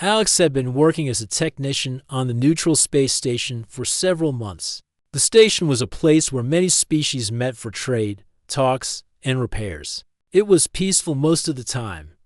Alex had been working as a technician on the neutral space station for several months. The station was a place where many species met for trade, talks, and repairs. It was peaceful most of the time.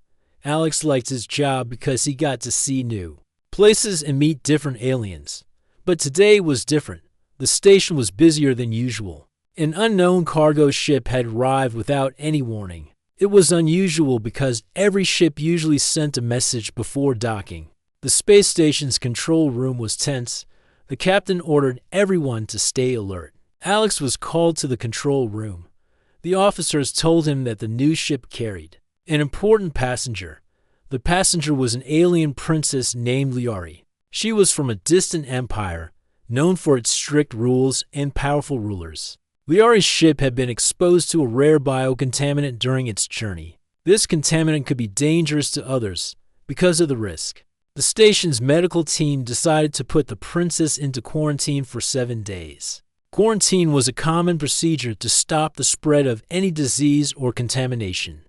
Alex liked his job because he got to see new places and meet different aliens. But today was different. The station was busier than usual. An unknown cargo ship had arrived without any warning. It was unusual because every ship usually sent a message before docking. The space station's control room was tense. The captain ordered everyone to stay alert. Alex was called to the control room. The officers told him that the new ship carried an important passenger. The passenger was an alien princess named Liari. She was from a distant empire, known for its strict rules and powerful rulers. Liari's ship had been exposed to a rare biocontaminant during its journey. This contaminant could be dangerous to others because of the risk. The station's medical team decided to put the princess into quarantine for 7 days. Quarantine was a common procedure to stop the spread of any disease or contamination.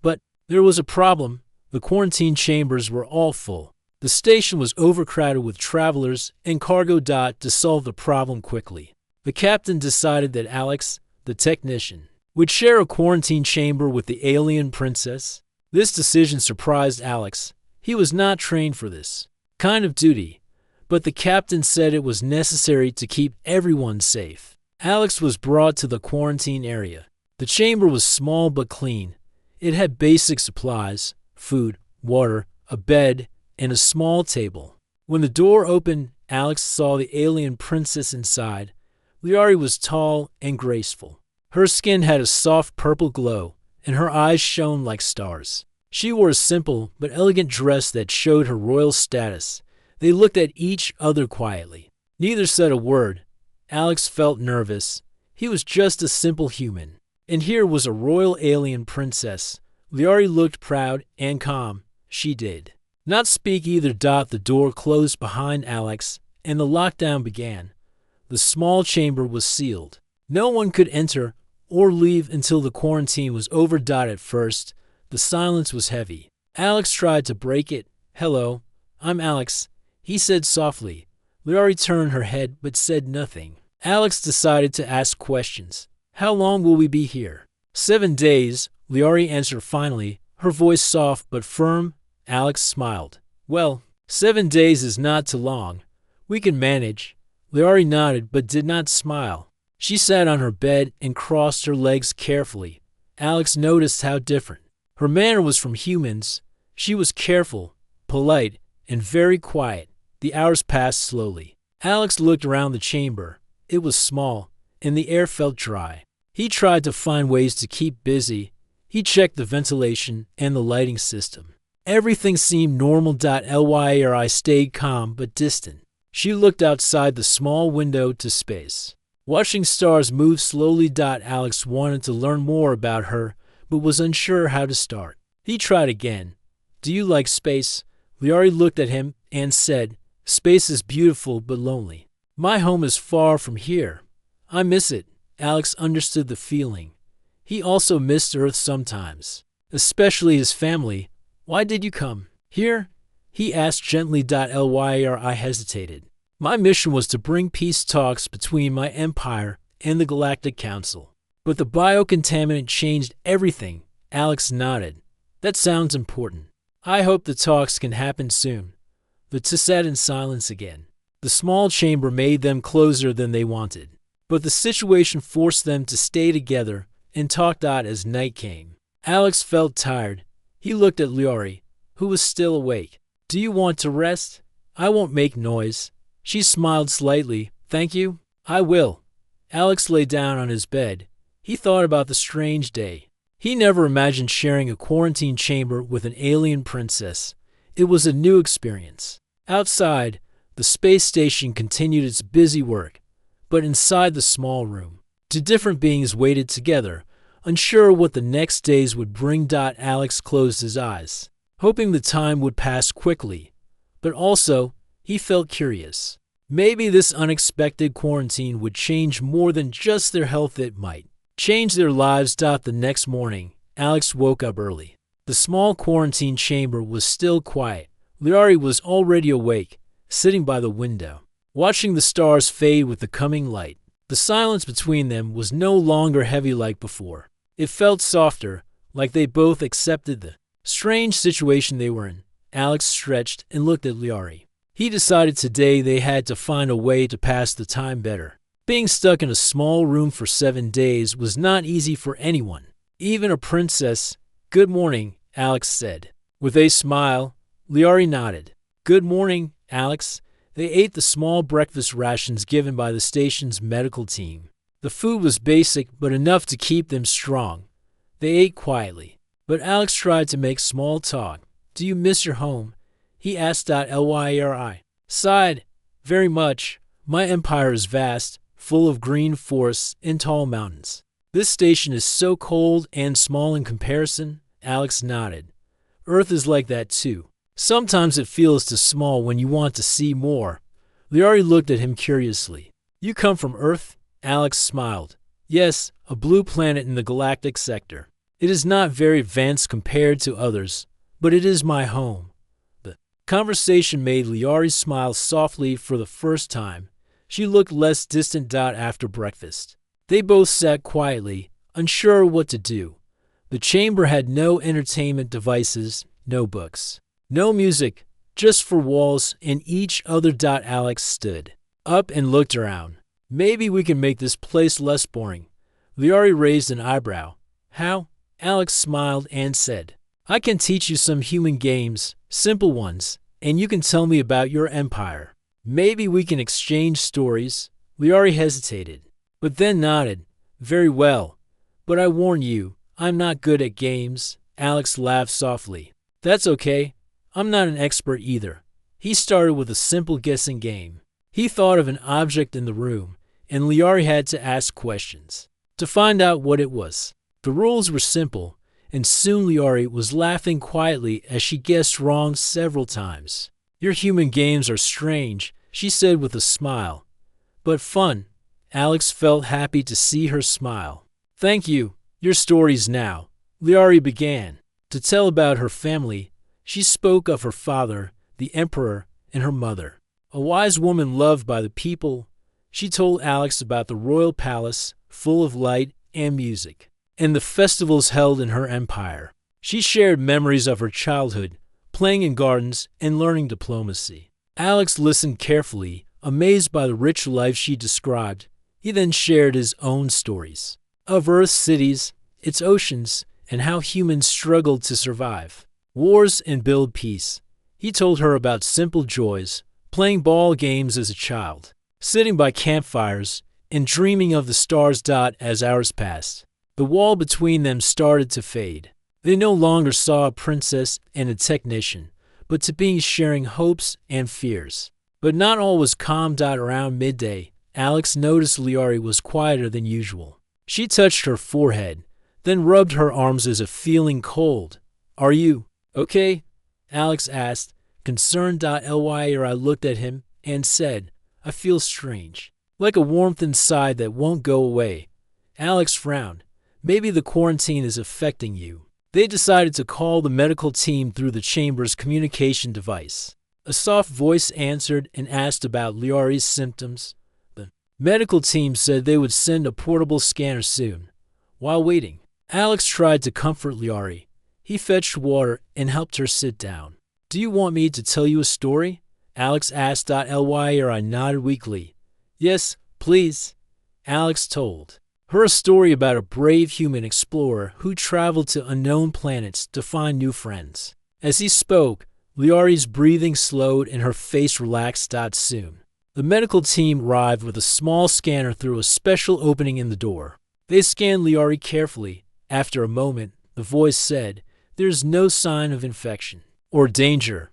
But there was a problem. The quarantine chambers were all full. The station was overcrowded with travelers and cargo. To solve the problem quickly, the captain decided that Alex, the technician, would share a quarantine chamber with the alien princess. This decision surprised Alex. He was not trained for this kind of duty, but the captain said it was necessary to keep everyone safe. Alex was brought to the quarantine area. The chamber was small but clean. It had basic supplies, food, water, a bed, and a small table. When the door opened, Alex saw the alien princess inside. Liari was tall and graceful. Her skin had a soft purple glow, and her eyes shone like stars. She wore a simple but elegant dress that showed her royal status. They looked at each other quietly. Neither said a word. Alex felt nervous. He was just a simple human. And here was a royal alien princess. Liari looked proud and calm. She did not speak either. The door closed behind Alex, and the lockdown began. The small chamber was sealed. No one could enter or leave until the quarantine was over. At first, the silence was heavy. Alex tried to break it. "Hello, I'm Alex," he said softly. Liari turned her head but said nothing. Alex decided to ask questions. "How long will we be here?" 7 days, Liari answered finally, her voice soft but firm. Alex smiled. "Well, 7 days is not too long. We can manage." Liari nodded but did not smile. She sat on her bed and crossed her legs carefully. Alex noticed how different her manner was from humans. She was careful, polite, and very quiet. The hours passed slowly. Alex looked around the chamber. It was small, and the air felt dry. He tried to find ways to keep busy. He checked the ventilation and the lighting system. Everything seemed normal. Liari stayed calm but distant. She looked outside the small window to space, watching stars move slowly. Alex wanted to learn more about her, but was unsure how to start. He tried again. "Do you like space?" Liari looked at him and said, "Space is beautiful but lonely. My home is far from here. I miss it." Alex understood the feeling. He also missed Earth sometimes, especially his family. "Why did you come here?" he asked gently. Liari hesitated. "My mission was to bring peace talks between my empire and the Galactic Council. But the biocontaminant changed everything." Alex nodded. "That sounds important. I hope the talks can happen soon." The two sat in silence again. The small chamber made them closer than they wanted. But the situation forced them to stay together and talk. As night came, Alex felt tired. He looked at Liari, who was still awake. "Do you want to rest? I won't make noise." She smiled slightly. "Thank you. I will." Alex lay down on his bed. He thought about the strange day. He never imagined sharing a quarantine chamber with an alien princess. It was a new experience. Outside, the space station continued its busy work. But inside the small room, two different beings waited together, unsure what the next days would bring. Alex closed his eyes, hoping the time would pass quickly. But also, he felt curious. Maybe this unexpected quarantine would change more than just their health. It might change their lives. The next morning, Alex woke up early. The small quarantine chamber was still quiet. Liari was already awake, sitting by the window, watching the stars fade with the coming light. The silence between them was no longer heavy like before. It felt softer, like they both accepted the strange situation they were in. Alex stretched and looked at Liari. He decided today they had to find a way to pass the time better. Being stuck in a small room for 7 days was not easy for anyone, even a princess. "Good morning," Alex said. With a smile, Liari nodded. "Good morning, Alex." They ate the small breakfast rations given by the station's medical team. The food was basic but enough to keep them strong. They ate quietly, but Alex tried to make small talk. "Do you miss your home?" he asked. Lyri sighed. "Very much. My empire is vast, full of green forests and tall mountains. This station is so cold and small in comparison." Alex nodded. "Earth is like that too. Sometimes it feels too small when you want to see more." Liari looked at him curiously. "You come from Earth?" Alex smiled. "Yes, a blue planet in the galactic sector. It is not very advanced compared to others, but it is my home." The conversation made Liari smile softly for the first time. She looked less distant. After breakfast, they both sat quietly, unsure what to do. The chamber had no entertainment devices, no books, no music, just four walls and each other. Alex stood up and looked around. "Maybe we can make this place less boring." Liari raised an eyebrow. "How?" Alex smiled and said, "I can teach you some human games, simple ones, and you can tell me about your empire. Maybe we can exchange stories." Liari hesitated, but then nodded. "Very well, but I warn you, I'm not good at games." Alex laughed softly. "That's okay. I'm not an expert either." He started with a simple guessing game. He thought of an object in the room, and Liari had to ask questions to find out what it was. The rules were simple, and soon Liari was laughing quietly as she guessed wrong several times. "Your human games are strange," she said with a smile. "But fun." Alex felt happy to see her smile. "Thank you. Your stories now." Liari began to tell about her family. She spoke of her father, the emperor, and her mother, a wise woman loved by the people. She told Alex about the royal palace, full of light and music, and the festivals held in her empire. She shared memories of her childhood, playing in gardens and learning diplomacy. Alex listened carefully, amazed by the rich life she described. He then shared his own stories of Earth's cities, its oceans, and how humans struggled to survive wars and build peace. He told her about simple joys, playing ball games as a child, sitting by campfires, and dreaming of the stars. As hours passed, the wall between them started to fade. They no longer saw a princess and a technician, but to being sharing hopes and fears. But not all was calm. Around midday, Alex noticed Liari was quieter than usual. She touched her forehead, then rubbed her arms as if feeling cold. "Are you okay?" Alex asked, concerned. Lyri looked at him and said, "I feel strange, like a warmth inside that won't go away." Alex frowned. "Maybe the quarantine is affecting you." They decided to call the medical team through the chamber's communication device. A soft voice answered and asked about Liari's symptoms. The medical team said they would send a portable scanner soon. While waiting, Alex tried to comfort Liari. He fetched water and helped her sit down. "Do you want me to tell you a story?" Alex asked. Lyri nodded weakly. "Yes, please." Alex told her a story about a brave human explorer who traveled to unknown planets to find new friends. As he spoke, Liari's breathing slowed and her face relaxed. Soon, the medical team arrived with a small scanner through a special opening in the door. They scanned Liari carefully. After a moment, the voice said, "There's no sign of infection or danger.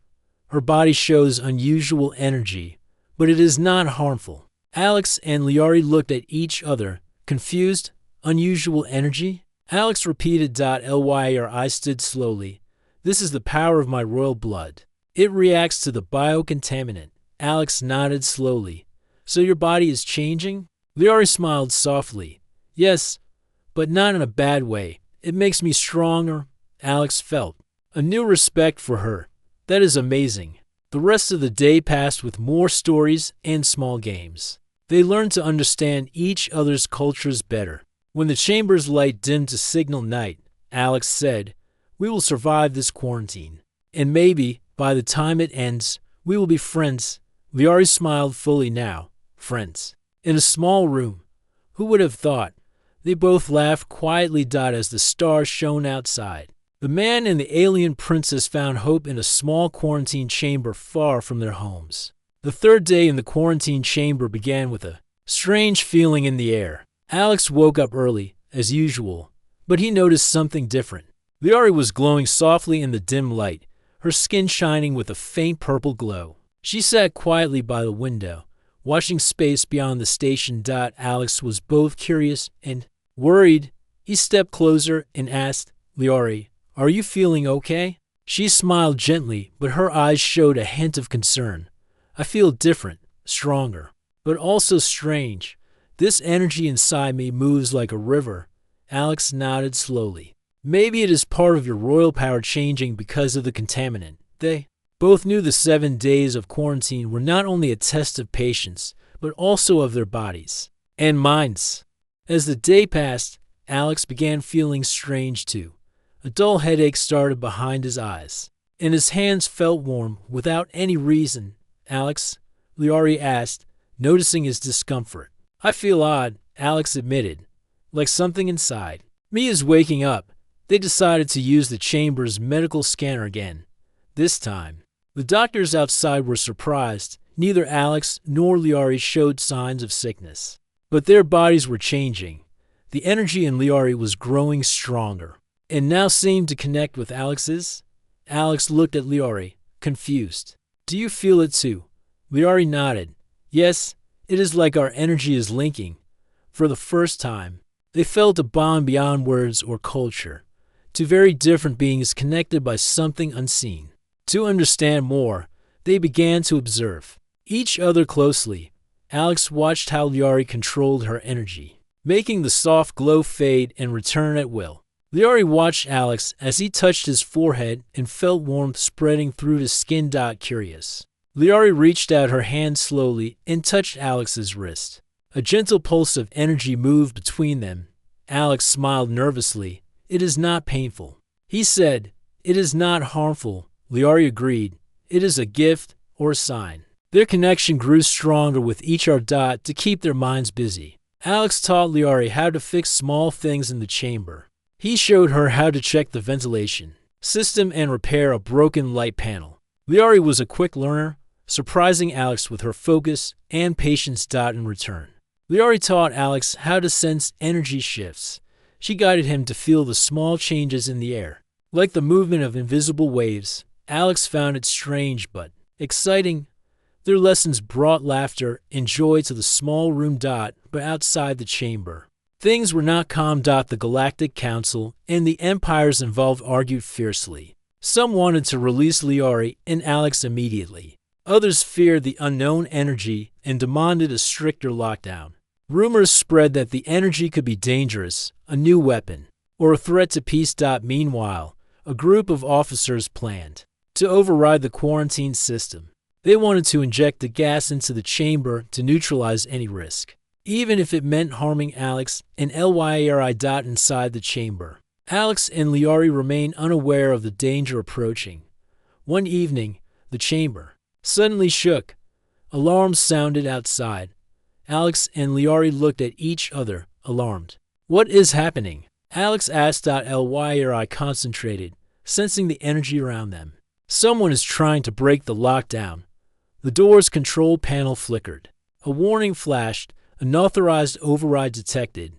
Her body shows unusual energy, but it is not harmful." Alex and Liari looked at each other, confused. "Unusual energy?" Alex repeated. Lyri stood slowly. "This is the power of my royal blood. It reacts to the biocontaminant." Alex nodded slowly. "So your body is changing?" Liari smiled softly. "Yes, but not in a bad way. It makes me stronger." Alex felt a new respect for her. "That is amazing." The rest of the day passed with more stories and small games. They learned to understand each other's cultures better. When the chamber's light dimmed to signal night, Alex said, "We will survive this quarantine. And maybe, by the time it ends, we will be friends." Liari smiled fully now. Friends. In a small room. Who would have thought? They both laughed quietly as the stars shone outside. The man and the alien princess found hope in a small quarantine chamber far from their homes. The third day in the quarantine chamber began with a strange feeling in the air. Alex woke up early, as usual, but he noticed something different. Liari was glowing softly in the dim light, her skin shining with a faint purple glow. She sat quietly by the window, watching space beyond the station. Alex was both curious and worried. He stepped closer and asked, "Liari, are you feeling okay?" She smiled gently, but her eyes showed a hint of concern. "I feel different, stronger, but also strange. This energy inside me moves like a river." Alex nodded slowly. "Maybe it is part of your royal power changing because of the contaminant." They both knew the 7 days of quarantine were not only a test of patience, but also of their bodies and minds. As the day passed, Alex began feeling strange too. A dull headache started behind his eyes, and his hands felt warm without any reason. "Alex?" Liari asked, noticing his discomfort. "I feel odd," Alex admitted, "like something inside me is waking up." They decided to use the chamber's medical scanner again. This time, the doctors outside were surprised. Neither Alex nor Liari showed signs of sickness, but their bodies were changing. The energy in Liari was growing stronger, and now seemed to connect with Alex's. Alex looked at Liari, confused. "Do you feel it too?" Liari nodded. "Yes, it is like our energy is linking." For the first time, they felt a bond beyond words or culture. Two very different beings connected by something unseen. To understand more, they began to observe each other closely. Alex watched how Liari controlled her energy, making the soft glow fade and return at will. Liari watched Alex as he touched his forehead and felt warmth spreading through his skin. Curious, Liari reached out her hand slowly and touched Alex's wrist. A gentle pulse of energy moved between them. Alex smiled nervously. "It is not painful," he said. "It is not harmful." Liari agreed. "It is a gift or a sign." Their connection grew stronger with each other to keep their minds busy. Alex taught Liari how to fix small things in the chamber. He showed her how to check the ventilation system and repair a broken light panel. Liari was a quick learner, surprising Alex with her focus and patience. In return, Liari taught Alex how to sense energy shifts. She guided him to feel the small changes in the air, like the movement of invisible waves. Alex found it strange but exciting. Their lessons brought laughter and joy to the small room. But outside the chamber, things were not calm. The Galactic Council and the empires involved argued fiercely. Some wanted to release Liari and Alex immediately. Others feared the unknown energy and demanded a stricter lockdown. Rumors spread that the energy could be dangerous, a new weapon, or a threat to peace. Meanwhile, a group of officers planned to override the quarantine system. They wanted to inject the gas into the chamber to neutralize any risk, even if it meant harming Alex and Lyri. Inside the chamber, Alex and Liari remained unaware of the danger approaching. One evening, the chamber suddenly shook. Alarms sounded outside. Alex and Liari looked at each other, alarmed. "What is happening?" Alex asked. Lyri concentrated, sensing the energy around them. "Someone is trying to break the lockdown." The door's control panel flickered. A warning flashed, unauthorized override detected.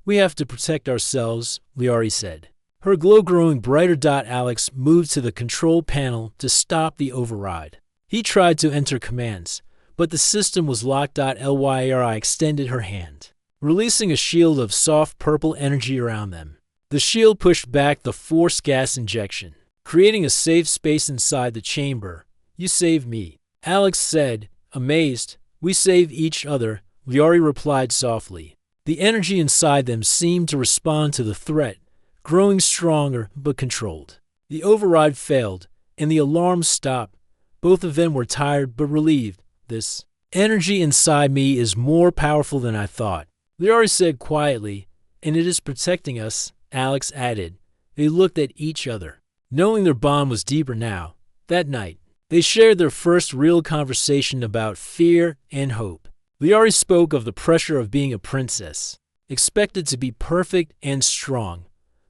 "We have to protect ourselves," Liari said. Her glow growing brighter. Alex moved to the control panel to stop the override. He tried to enter commands, but the system was locked. Lyri extended her hand, releasing a shield of soft purple energy around them. The shield pushed back the forced gas injection, creating a safe space inside the chamber. "You saved me," Alex said, amazed. "We saved each other," Liari replied softly. The energy inside them seemed to respond to the threat, growing stronger but controlled. The override failed, and the alarm stopped, Both of them were tired but relieved. This energy inside me is more powerful than I thought, Liari said quietly, and it is protecting us, Alex added. They looked at each other, knowing their bond was deeper now. That night, they shared their first real conversation about fear and hope. Liari spoke of the pressure of being a princess, expected to be perfect and strong,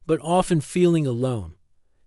but often feeling alone.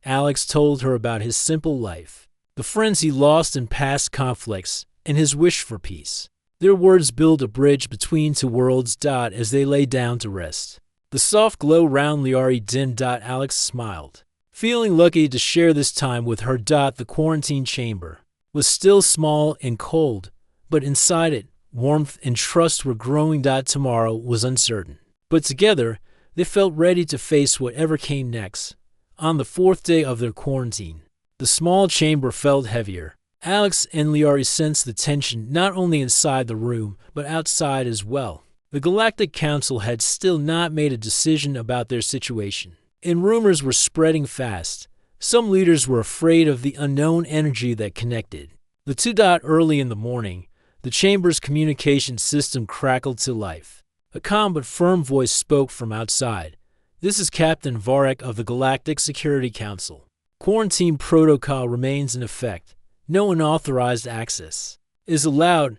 Alex told her about his simple life, the friends he lost in past conflicts, and his wish for peace. Their words built a bridge between two worlds. As they lay down to rest, the soft glow round Liari dimmed. Alex smiled, feeling lucky to share this time with her. The quarantine chamber was still small and cold, but inside it, warmth and trust were growing. Tomorrow was uncertain, but together, they felt ready to face whatever came next. On the fourth day of their quarantine, the small chamber felt heavier. Alex and Liari sensed the tension not only inside the room, but outside as well. The Galactic Council had still not made a decision about their situation, and rumors were spreading fast. Some leaders were afraid of the unknown energy that connected the two. Early in the morning, the chamber's communication system crackled to life. A calm but firm voice spoke from outside. This is Captain Varek of the Galactic Security Council. Quarantine protocol remains in effect. No unauthorized access is allowed.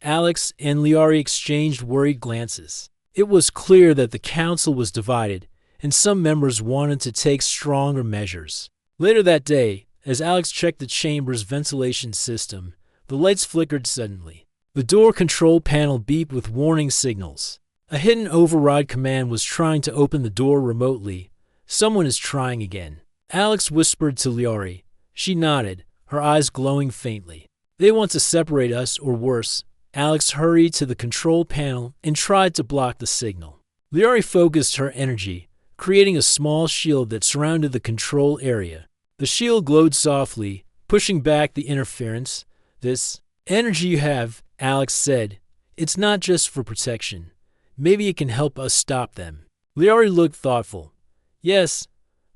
Alex and Liari exchanged worried glances. It was clear that the council was divided, and some members wanted to take stronger measures. Later that day, as Alex checked the chamber's ventilation system, the lights flickered suddenly. The door control panel beeped with warning signals. A hidden override command was trying to open the door remotely. Someone is trying again, Alex whispered to Liari. She nodded, her eyes glowing faintly. They want to separate us, or worse. Alex hurried to the control panel and tried to block the signal. Liari focused her energy, creating a small shield that surrounded the control area. The shield glowed softly, pushing back the interference. This energy you have, Alex said, it's not just for protection. Maybe it can help us stop them. Liari looked thoughtful. Yes,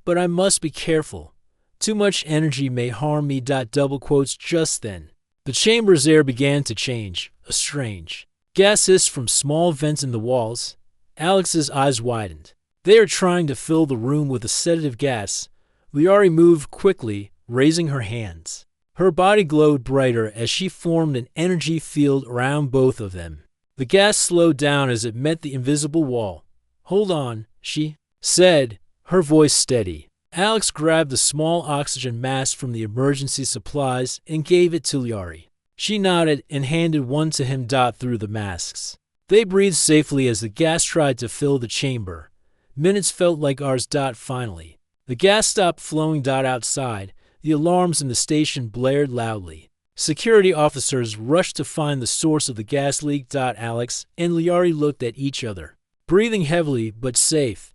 but I must be careful. Too much energy may harm me. Double quotes. Just then, the chamber's air began to change. A strange gas hissed from small vents in the walls. Alex's eyes widened. They are trying to fill the room with a sedative gas. Liari moved quickly, raising her hands. Her body glowed brighter as she formed an energy field around both of them. The gas slowed down as it met the invisible wall. Hold on, she said, her voice steady. Alex grabbed a small oxygen mask from the emergency supplies and gave it to Liari. She nodded and handed one to him. Through the masks, they breathed safely as the gas tried to fill the chamber. Minutes felt like hours. Finally, the gas stopped flowing. Outside, the alarms in the station blared loudly. Security officers rushed to find the source of the gas leak. Alex and Liari looked at each other, breathing heavily but safe.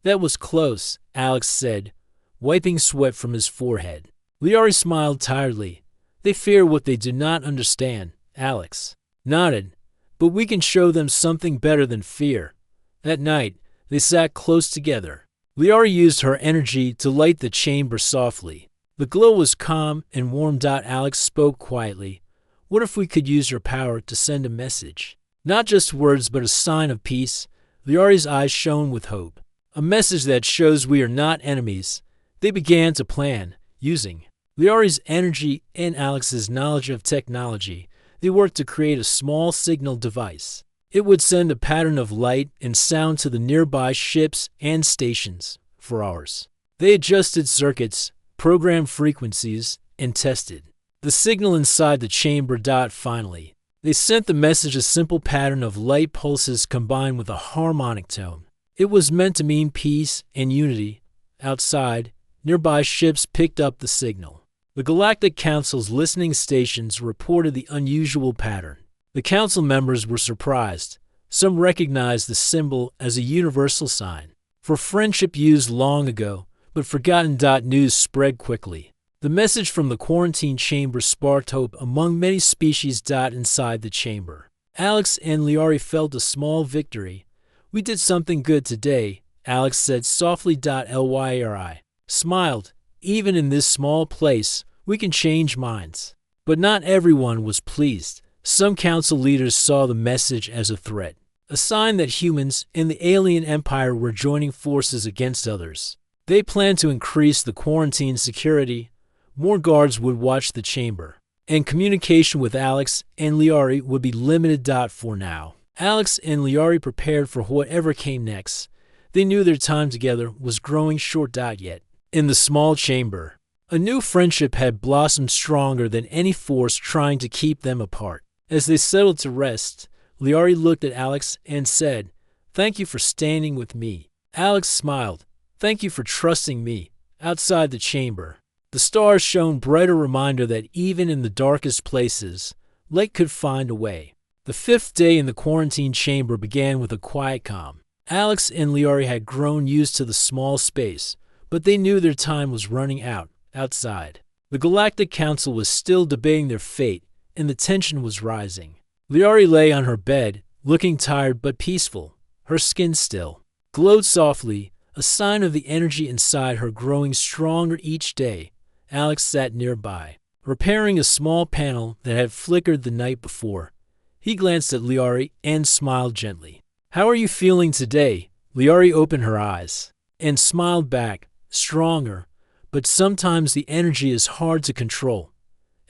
That was close, Alex said, wiping sweat from his forehead. Liari smiled tiredly. They fear what they do not understand, Alex nodded. But we can show them something better than fear. That night, they sat close together. Liari used her energy to light the chamber softly. The glow was calm and warm. Alex spoke quietly. What if we could use your power to send a message? Not just words, but a sign of peace. Liari's eyes shone with hope. A message that shows we are not enemies. They began to plan, using Liari's energy and Alex's knowledge of technology. They worked to create a small signal device. It would send a pattern of light and sound to the nearby ships and stations for hours. They adjusted circuits, programmed frequencies, and tested the signal inside the chamber. Finally, they sent the message, a simple pattern of light pulses combined with a harmonic tone. It was meant to mean peace and unity. Outside, nearby ships picked up the signal. The Galactic Council's listening stations reported the unusual pattern. The council members were surprised. Some recognized the symbol as a universal sign for friendship used long ago, but forgotten. News spread quickly. The message from the quarantine chamber sparked hope among many species. Inside the chamber, Alex and Liari felt a small victory. We did something good today, Alex said softly. Liari smiled. Even in this small place, we can change minds. But not everyone was pleased. Some council leaders saw the message as a threat, a sign that humans in the alien empire were joining forces against others. They planned to increase the quarantine security. More guards would watch the chamber, and communication with Alex and Liari would be limited. For now, Alex and Liari prepared for whatever came next. They knew their time together was growing short. Yet, in the small chamber, a new friendship had blossomed stronger than any force trying to keep them apart. As they settled to rest, Liari looked at Alex and said, "Thank you for standing with me." Alex smiled. "Thank you for trusting me." Outside the chamber, the stars shone, brighter reminder that even in the darkest places, light could find a way. The fifth day in the quarantine chamber began with a quiet calm. Alex and Liari had grown used to the small space, but they knew their time was running out. Outside, the Galactic Council was still debating their fate, and the tension was rising. Liari lay on her bed, looking tired but peaceful. Her skin still glowed softly, a sign of the energy inside her growing stronger each day. Alex sat nearby, repairing a small panel that had flickered the night before. He glanced at Liari and smiled gently. "How are you feeling today?" Liari opened her eyes and smiled back, stronger, but sometimes the energy is hard to control.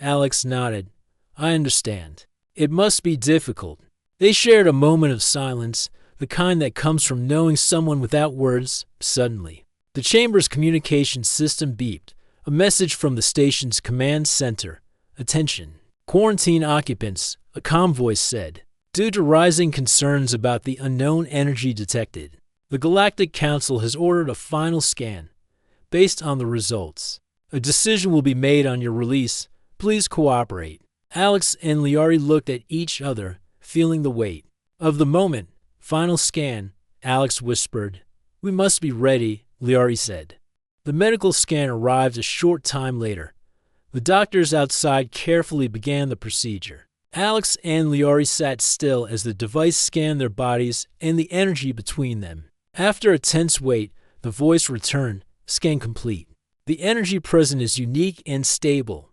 Alex nodded. "I understand. It must be difficult." They shared a moment of silence, the kind that comes from knowing someone without words. Suddenly, the chamber's communication system beeped, a message from the station's command center. "Attention, quarantine occupants," a calm voice said. "Due to rising concerns about the unknown energy detected, the Galactic Council has ordered a final scan. Based on the results, a decision will be made on your release. Please cooperate." Alex and Liari looked at each other, feeling the weight of the moment. "Final scan," Alex whispered. "We must be ready," Liari said. The medical scan arrived a short time later. The doctors outside carefully began the procedure. Alex and Liari sat still as the device scanned their bodies and the energy between them. After a tense wait, the voice returned. "Scan complete. The energy present is unique and stable.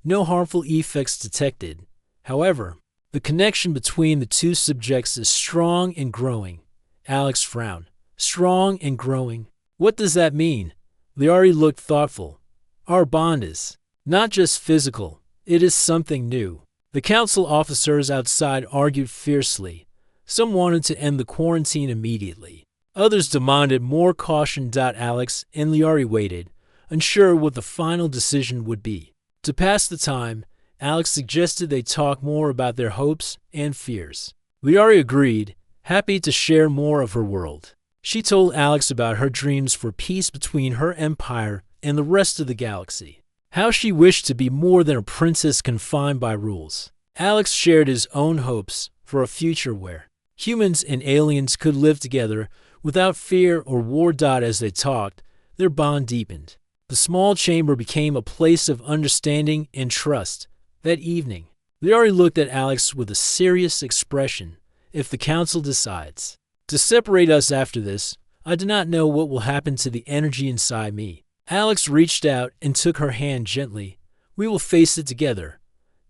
No harmful effects detected. However, the connection between the two subjects is strong and growing." Alex frowned. "Strong and growing? What does that mean?" Liari looked thoughtful. "Our bond is not just physical, it is something new." The council officers outside argued fiercely. Some wanted to end the quarantine immediately. Others demanded more caution. Alex and Liari waited, unsure what the final decision would be. To pass the time, Alex suggested they talk more about their hopes and fears. Liari agreed, happy to share more of her world. She told Alex about her dreams for peace between her empire and the rest of the galaxy. How she wished to be more than a princess confined by rules. Alex shared his own hopes for a future where humans and aliens could live together without fear or war. As they talked, their bond deepened. The small chamber became a place of understanding and trust. That evening, Liari looked at Alex with a serious expression. "If the council decides to separate us after this, I do not know what will happen to the energy inside me." Alex reached out and took her hand gently. "We will face it together,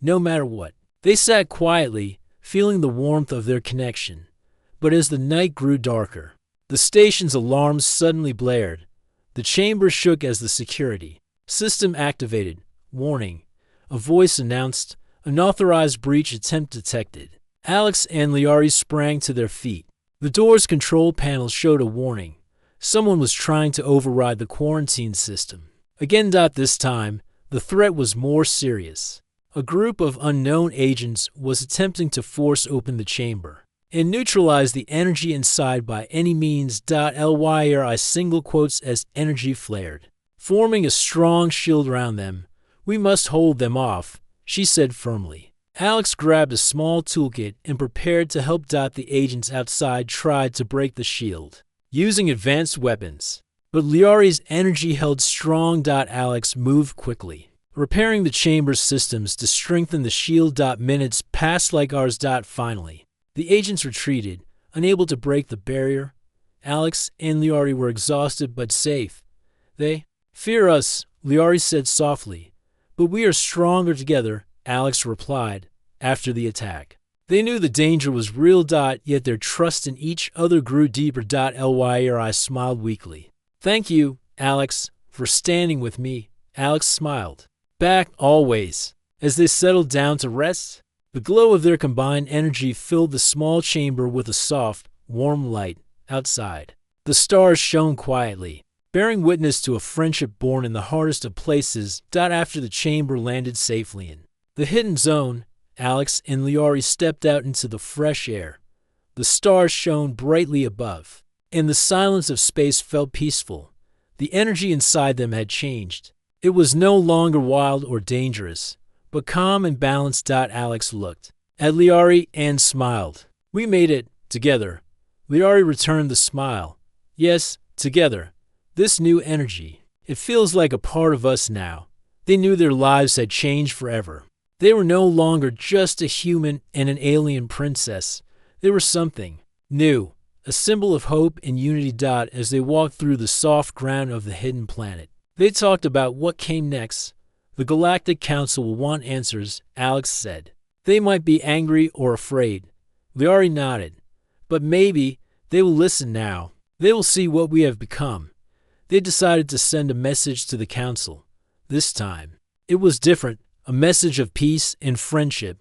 no matter what." They sat quietly, feeling the warmth of their connection. But as the night grew darker, the station's alarms suddenly blared. The chamber shook as the security system activated. "Warning," a voice announced. "Unauthorized breach attempt detected." Alex and Liari sprang to their feet. The door's control panel showed a warning. Someone was trying to override the quarantine system. Again. This time, the threat was more serious. A group of unknown agents was attempting to force open the chamber and neutralize the energy inside by any means. Lyri single quotes as energy flared, forming a strong shield around them. "We must hold them off," she said firmly. Alex grabbed a small toolkit and prepared to help. The agents outside tried to break the shield, using advanced weapons. But Liari's energy held strong. Alex moved quickly, repairing the chamber's systems to strengthen the shield. Minutes passed like hours. Finally, the agents retreated, unable to break the barrier. Alex and Liari were exhausted but safe. "They fear us," Liari said softly, "but we are stronger together." Alex replied, after the attack. They knew the danger was real. Yet their trust in each other grew deeper. Lyra smiled weakly. Thank you, Alex, for standing with me. Alex smiled back always. As they settled down to rest, the glow of their combined energy filled the small chamber with a soft, warm light. Outside, the stars shone quietly, bearing witness to a friendship born in the hardest of places. After the chamber landed safely in the hidden zone, Alex and Liari stepped out into the fresh air. The stars shone brightly above, and the silence of space felt peaceful. The energy inside them had changed. It was no longer wild or dangerous, but calm and balanced. Alex looked at Liari and smiled. We made it, together. Liari returned the smile. Yes, together. This new energy. It feels like a part of us now. They knew their lives had changed forever. They were no longer just a human and an alien princess. They were something new, a symbol of hope and unity. As they walked through the soft ground of the hidden planet, they talked about what came next. The Galactic Council will want answers, Alex said. They might be angry or afraid. Liari nodded. But maybe they will listen now. They will see what we have become. They decided to send a message to the council. This time, it was different, a message of peace and friendship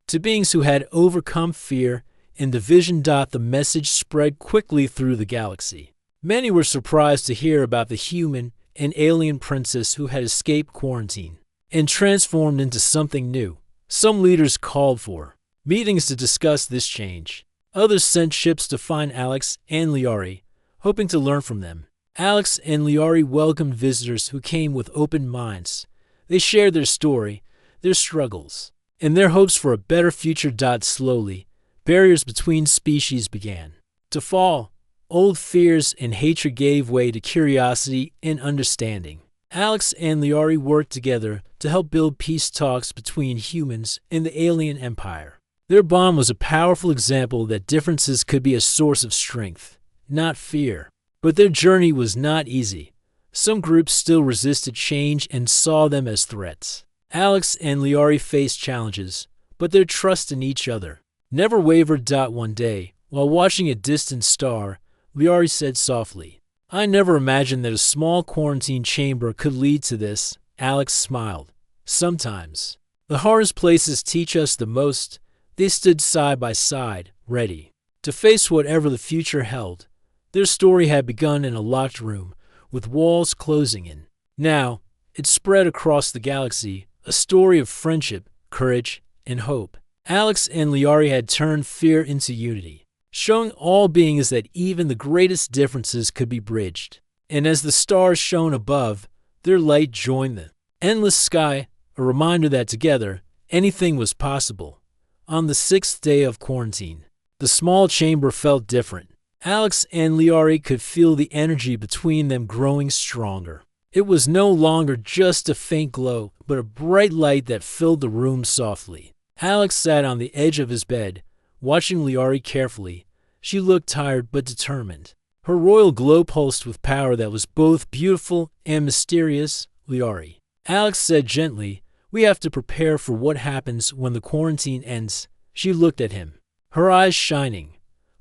to beings who had overcome fear and division. The message spread quickly through the galaxy. Many were surprised to hear about the human and alien princess who had escaped quarantine and transformed into something new. Some leaders called for meetings to discuss this change. Others sent ships to find Alex and Liari, hoping to learn from them. Alex and Liari welcomed visitors who came with open minds. They shared their story, their struggles, and their hopes for a better future. Slowly, barriers between species began to fall. Old fears and hatred gave way to curiosity and understanding. Alex and Liari worked together to help build peace talks between humans and the alien empire. Their bond was a powerful example that differences could be a source of strength, not fear. But their journey was not easy. Some groups still resisted change and saw them as threats. Alex and Liari faced challenges, but their trust in each other never wavered. One day, while watching a distant star, Liari said softly, I never imagined that a small quarantine chamber could lead to this. Alex smiled. Sometimes, the hardest places teach us the most. They stood side by side, ready to face whatever the future held. Their story had begun in a locked room, with walls closing in. Now, it spread across the galaxy, a story of friendship, courage, and hope. Alex and Liari had turned fear into unity, showing all beings that even the greatest differences could be bridged. And as the stars shone above, their light joined the endless sky, a reminder that together, anything was possible. On the 6th day of quarantine, the small chamber felt different. Alex and Liari could feel the energy between them growing stronger. It was no longer just a faint glow, but a bright light that filled the room softly. Alex sat on the edge of his bed, watching Liari carefully. She looked tired but determined. Her royal glow pulsed with power that was both beautiful and mysterious. Liari, Alex said gently, we have to prepare for what happens when the quarantine ends. She looked at him, her eyes shining.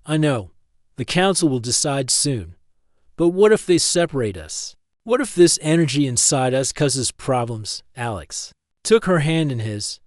I know. The council will decide soon. But what if they separate us? What if this energy inside us causes problems? Alex took her hand in his.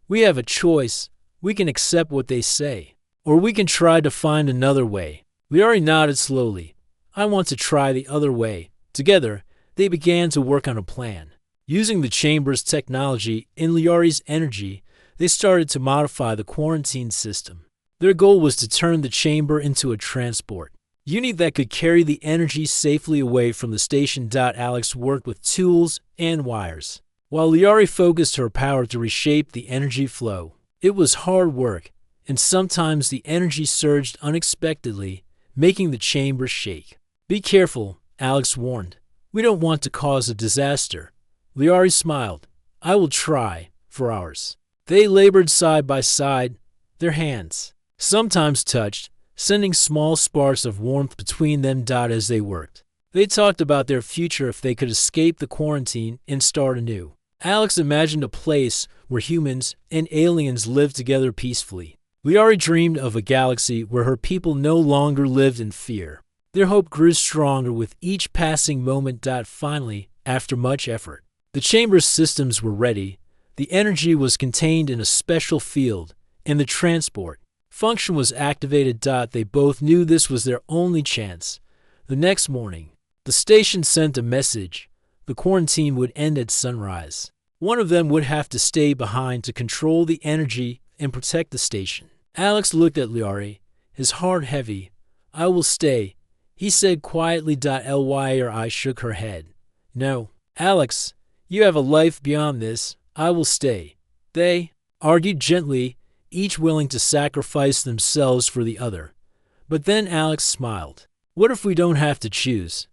We have a choice. We can accept what they say, or we can try to find another way. Liari nodded slowly. I want to try the other way. Together, they began to work on a plan. Using the chamber's technology and Liari's energy, they started to modify the quarantine system. Their goal was to turn the chamber into a transport unit that could carry the energy safely away from the station. Alex worked with tools and wires, while Liari focused her power to reshape the energy flow. It was hard work, and sometimes the energy surged unexpectedly, making the chamber shake. Be careful, Alex warned. We don't want to cause a disaster. Liari smiled. I will try, for hours. They labored side by side, their hands sometimes touched, sending small sparks of warmth between them. As they worked, they talked about their future if they could escape the quarantine and start anew. Alex imagined a place where humans and aliens lived together peacefully. Liari dreamed of a galaxy where her people no longer lived in fear. Their hope grew stronger with each passing moment. Finally, after much effort, the chamber's systems were ready. The energy was contained in a special field, and the transport function was activated. They both knew this was their only chance. The next morning, the station sent a message. The quarantine would end at sunrise. One of them would have to stay behind to control the energy and protect the station. Alex looked at Liari, his heart heavy. "I will stay," he said quietly. Liari shook her head. "No, Alex, you have a life beyond this. I will stay." They argued gently, each willing to sacrifice themselves for the other. But then Alex smiled. "What if we don't have to choose?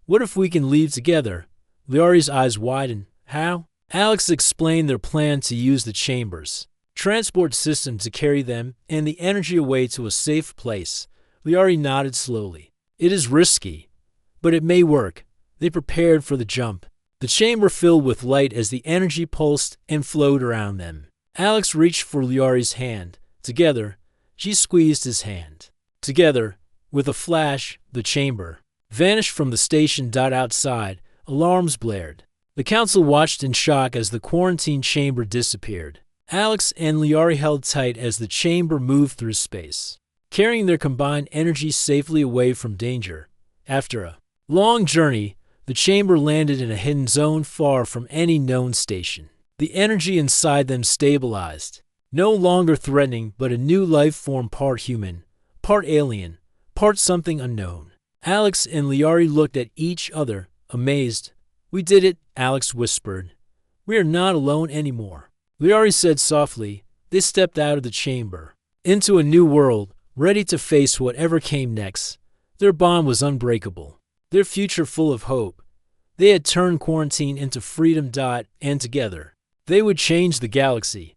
What if we can leave together?" Liari's eyes widened. "How?" Alex explained their plan to use the chamber's transport system to carry them and the energy away to a safe place. Liari nodded slowly. "It is risky, but it may work." They prepared for the jump. The chamber filled with light as the energy pulsed and flowed around them. Alex reached for Liari's hand. Together, she squeezed his hand. Together, with a flash, the chamber vanished from the station. Outside, alarms blared. The council watched in shock as the quarantine chamber disappeared. Alex and Liari held tight as the chamber moved through space, carrying their combined energy safely away from danger. After a long journey, the chamber landed in a hidden zone far from any known station. The energy inside them stabilized, no longer threatening, but a new life form, part human, part alien, part something unknown. Alex and Liari looked at each other, amazed. "We did it," Alex whispered. "We are not alone anymore." Liari said softly. They stepped out of the chamber, into a new world, ready to face whatever came next. Their bond was unbreakable, their future full of hope. They had turned quarantine into freedom. And together, they would change the galaxy.